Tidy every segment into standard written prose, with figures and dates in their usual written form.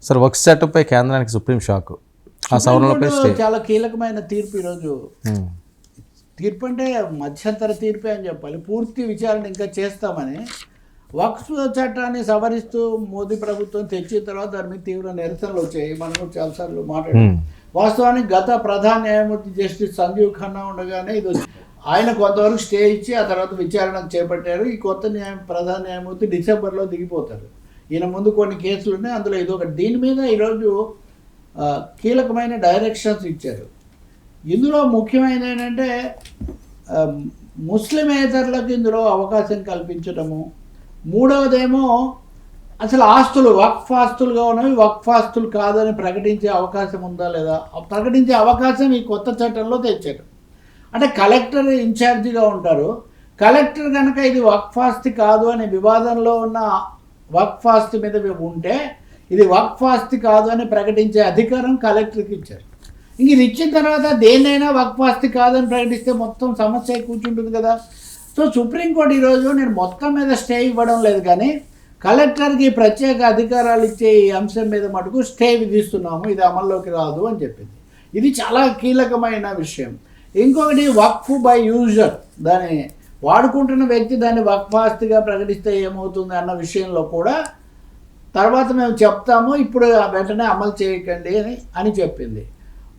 Sir వక్ఫ్ చట్టంపై కేంద్రానికి supreme shock. ఆ సవరణలపై స్టే. చాలా కీలకమైన తీర్పు ఈరోజు. తీర్పు అంటే మధ్యంతర తీర్పే అని చెప్పాలి. పూర్తి విచారణ ఇంకా చేస్తామని వక్ఫ్ చట్టాన్ని సవరిస్తూ మోదీ ప్రభుత్వం తెచ్చిన తర్వాత దాని మీద తీవ్ర నిరసనలు వచ్చాయి. మనం చాలాసార్లు మాట్లాడాం. వాస్తవానికి గత ప్రధాన న్యాయమూర్తి జస్టిస్ సంజీవ్ ఖన్నా ఉండగానే ఇది ఆయన కొంతవరకు స్టే ఇచ్చి ఆ తర్వాత విచారణ చేపట్టారు. ఈ కొత్త ప్రధాన న్యాయమూర్తి డిసెంబర్లో దిగిపోతారు. ఈయన ముందు కొన్ని కేసులు ఉన్నాయి, అందులో ఇది ఒకటి. దీని మీద ఈరోజు కీలకమైన డైరెక్షన్స్ ఇచ్చారు. ఇందులో ముఖ్యమైనది ఏంటంటే ముస్లిమేతరులకు ఇందులో అవకాశం కల్పించడము. మూడవదేమో అసలు ఆస్తులు వక్ఫ్ ఆస్తులుగా ఉన్నవి వక్ఫ్ ఆస్తులు కాదని ప్రకటించే అవకాశం ఉందా లేదా, ప్రకటించే అవకాశం ఈ కొత్త చట్టంలో తెచ్చారు. అంటే కలెక్టర్ ఇన్ఛార్జిగా ఉంటారు. కలెక్టర్ కనుక ఇది వక్ఫ్ ఆస్తి కాదు అనే వివాదంలో ఉన్న వక్ఫ్ ఆస్తి మీద ఉంటే ఇది వక్ఫ్ ఆస్తి కాదు అని ప్రకటించే అధికారం కలెక్టర్కి ఇచ్చారు. ఇంక ఇది ఇచ్చిన తర్వాత దేన్నైనా వక్ఫ్ ఆస్తి కాదని ప్రకటిస్తే మొత్తం సమస్య కూర్చుంటుంది కదా. సో సుప్రీంకోర్టు ఈరోజు నేను మొత్తం మీద స్టే ఇవ్వడం లేదు, కానీ కలెక్టర్కి ప్రత్యేక అధికారాలు ఇచ్చే ఈ అంశం మీద మటుకు స్టే విధిస్తున్నాము, ఇది అమల్లోకి రాదు అని చెప్పింది. ఇది చాలా కీలకమైన విషయం. ఇంకొకటి వక్ఫ్ బై యూజర్, దాన్ని వాడుకుంటున్న వ్యక్తి దాన్ని వక్ఫ్ ఆస్తిగా ప్రకటిస్తే ఏమవుతుంది అన్న విషయంలో కూడా తర్వాత మేము చెప్తాము, ఇప్పుడు వెంటనే అమలు చేయకండి అని చెప్పింది.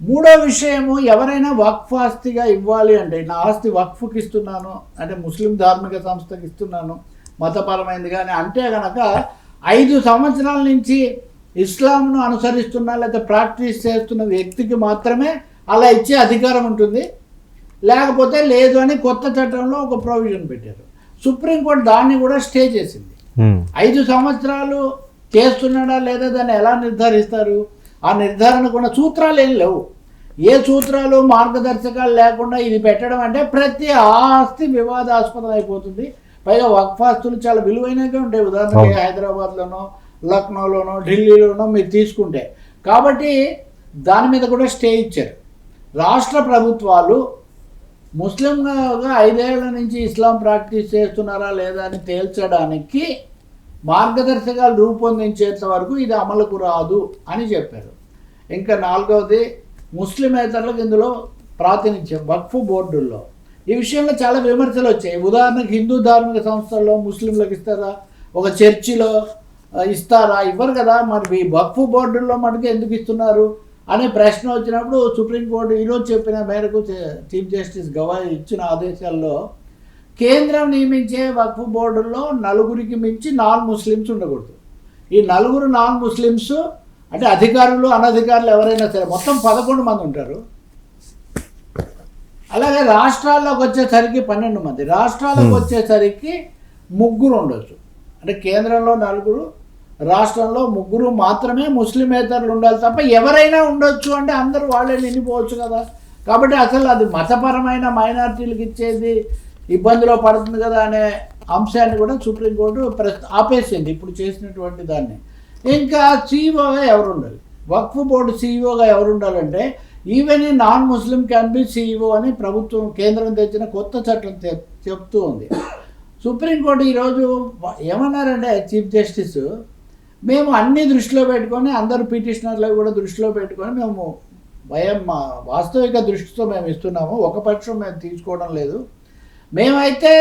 మూడో విషయము, ఎవరైనా వక్ఫ్ ఆస్తిగా ఇవ్వాలి అంటే నా ఆస్తి వక్ఫ్కి ఇస్తున్నాను అంటే ముస్లిం ధార్మిక సంస్థకి ఇస్తున్నాను మతపరమైంది కానీ అంటే కనుక 5 సంవత్సరాల నుంచి ఇస్లాంను అనుసరిస్తున్న లేకపోతే ప్రాక్టీస్ చేస్తున్న వ్యక్తికి మాత్రమే అలా ఇచ్చే అధికారం ఉంటుంది, లేకపోతే లేదు అని కొత్త చట్టంలో ఒక ప్రొవిజన్ పెట్టారు. సుప్రీంకోర్టు దాన్ని కూడా స్టే చేసింది. 5 సంవత్సరాలు చేస్తున్నాడా లేదా దాన్ని ఎలా నిర్ధారిస్తారు? ఆ నిర్ధారణ కూడా సూత్రాలు ఏం లేవు. ఏ సూత్రాలు మార్గదర్శకాలు లేకుండా ఇది పెట్టడం అంటే ప్రతి ఆస్తి వివాదాస్పదం అయిపోతుంది. పైగా వక్ఫ్ ఆస్తులు చాలా విలువైనగా ఉంటాయి. ఉదాహరణకి హైదరాబాద్లోనో లక్నోలోనో ఢిల్లీలోనో మీరు తీసుకుంటే. కాబట్టి దాని మీద కూడా స్టే ఇచ్చారు. రాష్ట్ర ప్రభుత్వాలు ముస్లింగా 5 ఏళ్ల నుంచి ఇస్లాం ప్రాక్టీస్ చేస్తున్నారా లేదా అని తేల్చడానికి మార్గదర్శకాలు రూపొందించేంత వరకు ఇది అమలుకు రాదు అని చెప్పారు. ఇంకా 4వది ముస్లిమేతరులకు ఇందులో ప్రాతినిధ్యం వక్ఫ్ బోర్డుల్లో. ఈ విషయంలో చాలా విమర్శలు వచ్చాయి. ఉదాహరణకు హిందూ ధార్మిక సంస్థల్లో ముస్లింలకు ఇస్తారా, ఒక చర్చిలో ఇస్తారా? ఇవ్వరు కదా. మరి ఈ వక్ఫ్ బోర్డుల్లో మటుకు ఎందుకు ఇస్తున్నారు అనే ప్రశ్న వచ్చినప్పుడు సుప్రీంకోర్టు ఈరోజు చెప్పిన మేరకు చీఫ్ జస్టిస్ గవాయ్ ఇచ్చిన ఆదేశాల్లో కేంద్రం నియమించే వక్ఫ్ బోర్డుల్లో 4 మించి నాన్ ముస్లిమ్స్ ఉండకూడదు. ఈ 4 నాన్ ముస్లిమ్స్ అంటే అధికారులు అనధికారులు ఎవరైనా సరే మొత్తం 11 మంది ఉంటారు. అలాగే రాష్ట్రాల్లోకి వచ్చేసరికి 12 మంది, రాష్ట్రాలకు వచ్చేసరికి 3 ఉండొచ్చు. అంటే కేంద్రంలో 4, రాష్ట్రంలో 3 మాత్రమే ముస్లిమేతరులు ఉండాలి తప్ప ఎవరైనా ఉండొచ్చు అంటే అందరూ వాళ్ళే నిండిపోవచ్చు కదా. కాబట్టి అసలు అది మతపరమైన మైనారిటీలకు ఇచ్చేది ఇబ్బందిలో పడుతుంది కదా అనే అంశాన్ని కూడా సుప్రీంకోర్టు ఆపేసింది ఇప్పుడు చేసినటువంటి దాన్ని. ఇంకా సీఈఓగా ఎవరు ఉండాలి, వక్ఫ్ బోర్డు సీఈఓగా ఎవరు ఉండాలంటే ఈవెన్ ఈ non Muslim can be CEO అని ప్రభుత్వం కేంద్రం తెచ్చిన కొత్త చట్టం చెప్తూ ఉంది. సుప్రీంకోర్టు ఈరోజు ఏమన్నారంటే చీఫ్ జస్టిస్, మేము అన్ని దృష్టిలో పెట్టుకొని అందరు పిటిషనర్లు కూడా దృష్టిలో పెట్టుకొని మేము వాస్తవిక దృష్టితో మేము ఇస్తున్నాము, ఒక పక్షం మేము తీసుకోవడం లేదు. మేమైతే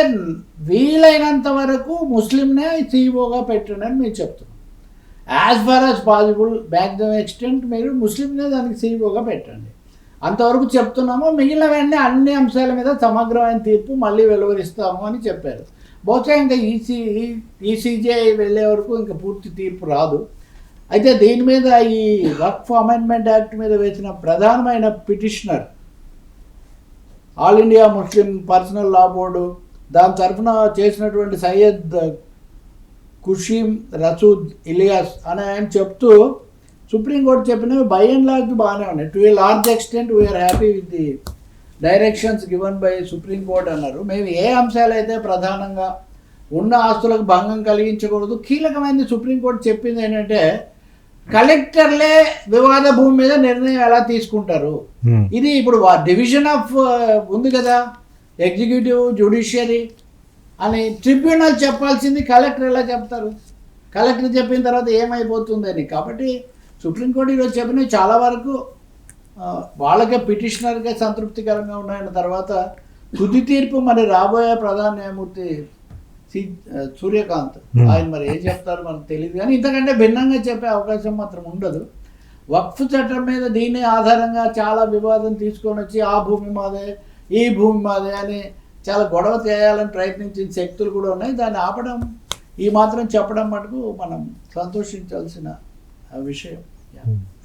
వీలైనంత వరకు ముస్లింనే సీఈఓగా పెట్టండి అని మేము చెప్తున్నాం. As far as possible maximum extent మీరు ముస్లింనే దానికి సీఈఓగా పెట్టండి అంతవరకు చెప్తున్నాము. మిగిలినవన్నీ అన్ని అంశాల మీద సమగ్రమైన తీర్పు మళ్ళీ వెలువరిస్తాము అని చెప్పారు. బహుశా ఇంకా ఈసీజే వెళ్ళే వరకు ఇంకా పూర్తి తీర్పు రాదు. అయితే దీని మీద ఈ వక్ఫ్ అమెండ్మెంట్ యాక్ట్ మీద వేసిన ప్రధానమైన petitioner All India Muslim personal law board, దాని తరఫున చేసినటువంటి సయ్యద్ ఖుషీమ్ రసూద్ ఇలియాస్ అని ఆయన చెప్తూ సుప్రీంకోర్టు చెప్పినవి బై అండ్ లార్జ్ బాగానే ఉన్నాయి. To a large extent we are happy with the directions given by supreme court అన్నారు. మేము ఏ అంశాలు అయితే ప్రధానంగా ఉన్న ఆస్తులకు భంగం కలిగించకూడదు, కీలకమైనది సుప్రీంకోర్టు చెప్పింది ఏంటంటే కలెక్టర్లే వివాద భూమి మీద నిర్ణయం ఎలా తీసుకుంటారు. ఇది ఇప్పుడు డివిజన్ ఆఫ్ ఉంది కదా, ఎగ్జిక్యూటివ్ జ్యుడిషియరీ అని ట్రిబ్యునల్ చెప్పాల్సింది కలెక్టర్ ఎలా చెప్తారు? కలెక్టర్ చెప్పిన తర్వాత ఏమైపోతుందని. కాబట్టి సుప్రీంకోర్టు ఈరోజు చెప్పినవి చాలా వరకు వాళ్ళకే పిటిషనర్కే సంతృప్తికరంగా ఉన్నాయన్న తర్వాత తుది తీర్పు మరి రాబోయే ప్రధాన న్యాయమూర్తి సూర్యకాంత్ ఆయన మరి ఏం చెప్తారో మనకు తెలియదు, కానీ ఇంతకంటే భిన్నంగా చెప్పే అవకాశం మాత్రం ఉండదు. వక్ఫ్ చట్టం మీద దీని ఆధారంగా చాలా వివాదం తీసుకొని వచ్చి ఆ భూమి మాదే ఈ భూమి మాదే అని చాలా గొడవ చేయాలని ప్రయత్నించిన శక్తులు కూడా ఉన్నాయి. దాన్ని ఆపడం, ఈ మాత్రం చెప్పడం మటుకు మనం సంతోషించాల్సిన విషయం.